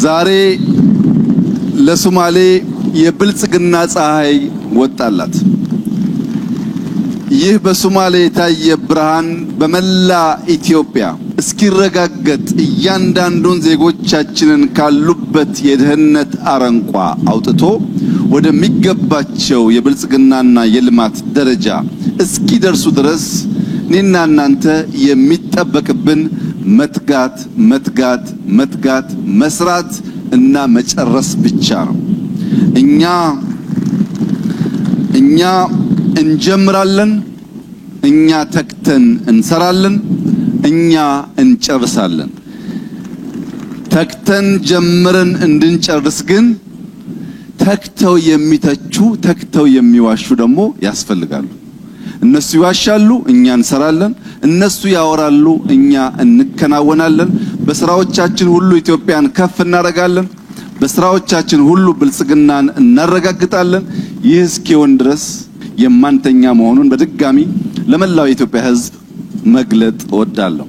ዛሬ ለሶማሌ የብልጽግና ፀሐይ ወጣላት። ይህ በሶማሌ የታየ ብርሃን በመላ ኢትዮጵያ እስኪረጋገጥ እያንዳንዱን ዜጎቻችንን ካሉበት የድህነት አረንቋ አውጥቶ ወደሚገባቸው የብልጽግናና የልማት ደረጃ እስኪደርሱ ድረስ እኔና እናንተ የሚጠበቅብን መትጋት መስራት እና መጨረስ ብቻ ነው። እኛ እንጀምራለን፣ እኛ ተክተን እንሰራለን፣ እኛ እንጨርሳለን። ተክተን ጀምረን እንድንጨርስ ግን ተክተው የሚተቹ ተክተው የሚዋሹ ደግሞ ያስፈልጋሉ። እነሱ ይዋሻሉ፣ እኛ እንሰራለን። እነሱ ያወራሉ፣ እኛ እንከናወናለን። በስራዎቻችን ሁሉ ኢትዮጵያን ከፍ እናደርጋለን። በስራዎቻችን ሁሉ ብልጽግናን እናረጋግጣለን። ይህ እስኪሆን ድረስ የማንተኛ መሆኑን በድጋሚ ለመላው የኢትዮጵያ ሕዝብ መግለጥ እወዳለሁ።